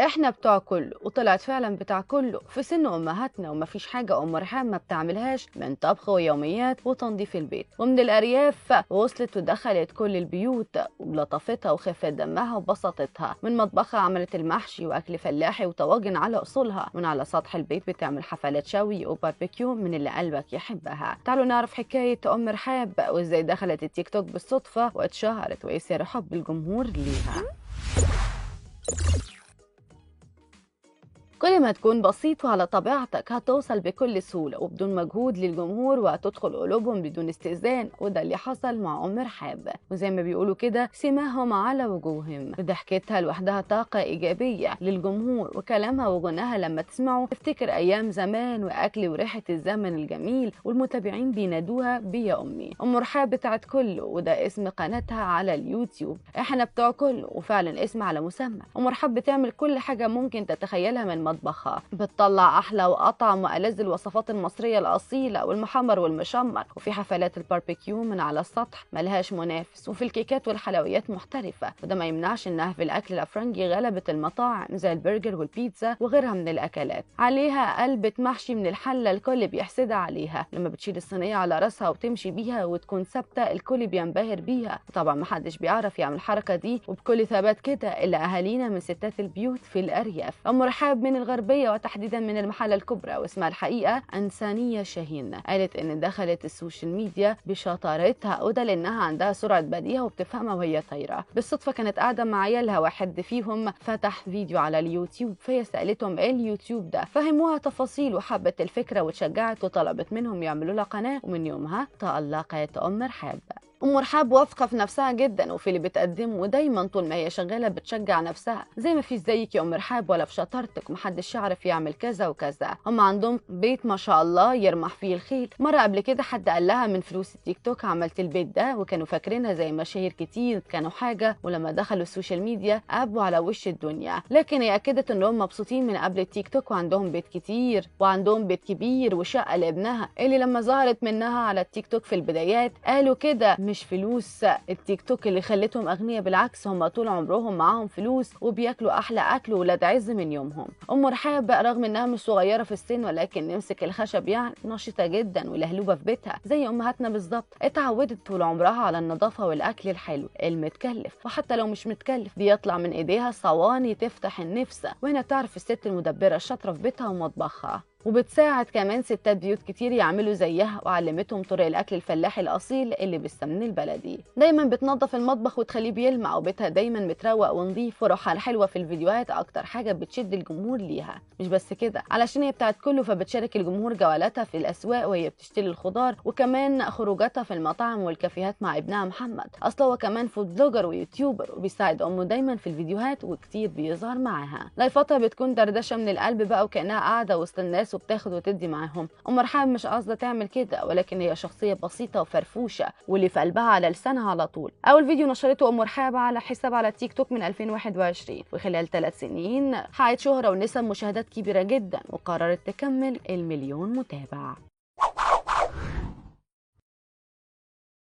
احنا بتوع كله، وطلعت فعلا بتاع كله في سن امهاتنا، ومفيش حاجه ام ريحان ما بتعملهاش من طبخ ويوميات وتنظيف البيت. ومن الارياف وصلت ودخلت كل البيوت بلطافتها وخفه دمها وبساطتها. من مطبخها عملت المحشي واكل فلاحي وطواجن على اصولها، من على سطح البيت بتعمل حفلات شوي وباربيكيو من اللي قلبك يحبها. تعالوا نعرف حكايه ام رحاب وازاي دخلت التيك توك بالصدفه واتشهرت، وايه سر حب الجمهور ليها. كل ما تكون بسيط وعلى طبيعتك هتوصل بكل سهولة وبدون مجهود للجمهور، وهتدخل قلوبهم بدون استئذان. وده اللي حصل مع أم رحاب، وزي ما بيقولوا كده سماهم على وجوههم. ضحكتها لوحدها طاقة إيجابية للجمهور، وكلامها وغناها لما تسمعوا تفتكر أيام زمان وأكل وريحة الزمن الجميل، والمتابعين بينادوها بيا أمي. أم رحاب بتاعت كله، وده اسم قناتها على اليوتيوب. احنا بتوع كله، وفعلا اسم على مسمى. أم رحاب بتعمل كل حاجة ممكن تتخيلها من مطبخها، بتطلع احلى واطعم والذ الوصفات المصريه الاصيله والمحمر والمشمر، وفي حفلات الباربيكيو من على السطح ملهاش منافس، وفي الكيكات والحلويات محترفه. وده ما يمنعش انها في الاكل الافرنجي غلبت المطاعم زي البرجر والبيتزا وغيرها من الاكلات. عليها قلبة محشي من الحله الكل بيحسدها عليها، لما بتشيل الصينيه على راسها وتمشي بيها وتكون ثابته الكل بينبهر بيها. وطبعا محدش بيعرف يعمل الحركه دي وبكل ثبات كده الا اهالينا من ستات البيوت في الارياف. ام رحاب من الغربية وتحديدا من المحلة الكبرى، واسمها الحقيقة أنسانية شاهين. قالت إن دخلت السوشيال ميديا بشطارتها، وده لأنها عندها سرعة بديهة وبتفهمها وهي طايرة. بالصدفة كانت قاعدة مع عيالها، واحد فيهم فتح فيديو على اليوتيوب، فهي سألتهم إيه اليوتيوب ده، فهموها تفاصيل وحبت الفكرة وتشجعت وطلبت منهم يعملوا لها قناة. ومن يومها تألقت أم رحاب. أم رحاب واثقة في نفسها جدا وفي اللي بتقدمه، ودايما طول ما هي شغالة بتشجع نفسها، زي ما فيش زيك يا أم رحاب ولا في شطارتك ومحدش يعرف يعمل كذا وكذا. هم عندهم بيت ما شاء الله يرمح فيه الخيل. مرة قبل كده حد قال لها من فلوس التيك توك عملت البيت ده، وكانوا فاكرينها زي مشاهير كتير كانوا حاجة، ولما دخلوا السوشيال ميديا قابوا على وش الدنيا. لكن هي أكدت إنهم مبسوطين من قبل التيك توك، وعندهم بيت كتير وعندهم بيت كبير وشقة لابنها اللي لما ظهرت منها على التيك توك في البدايات قالوا كده مش فلوس التيك توك اللي خلتهم اغنياء، بالعكس هم طول عمرهم معاهم فلوس وبياكلوا احلى اكل ولاد عز من يومهم. ام رحاب رغم انها مش صغيره في السن، ولكن نمسك الخشب يعني نشيطه جدا ولهلوبه في بيتها زي امهاتنا بالظبط. اتعودت طول عمرها على النظافه والاكل الحلو المتكلف، وحتى لو مش متكلف بيطلع من ايديها صواني تفتح النفس. وهنا تعرف الست المدبره الشاطره في بيتها ومطبخها، وبتساعد كمان ستات بيوت كتير يعملوا زيها، وعلمتهم طرق الاكل الفلاحي الاصيل اللي بالسمن البلدي. دايما بتنظف المطبخ وتخليه بيلمع، وبيتها دايما متروق ونظيف، وروحها الحلوه في الفيديوهات اكتر حاجه بتشد الجمهور ليها. مش بس كده، علشان هي بتاعت كله فبتشارك الجمهور جولاتها في الاسواق وهي بتشتري الخضار، وكمان خروجاتها في المطاعم والكافيهات مع ابنها محمد. اصلا هو كمان فود بلوجر ويوتيوبر، وبيساعد امه دايما في الفيديوهات وكتير بيظهر معاها. لايفاتها بتكون دردشه من القلب بقى، وكانها قاعده وسط الناس وبتاخد وتدي معاهم. ام رحاب مش قاصده تعمل كده، ولكن هي شخصيه بسيطه وفرفوشه واللي في قلبها على لسانها على طول. اول فيديو نشرته ام رحاب على حساب على التيك توك من 2021، وخلال 3 سنين حققت شهره ونسب مشاهدات كبيره جدا، وقررت تكمل المليون متابع.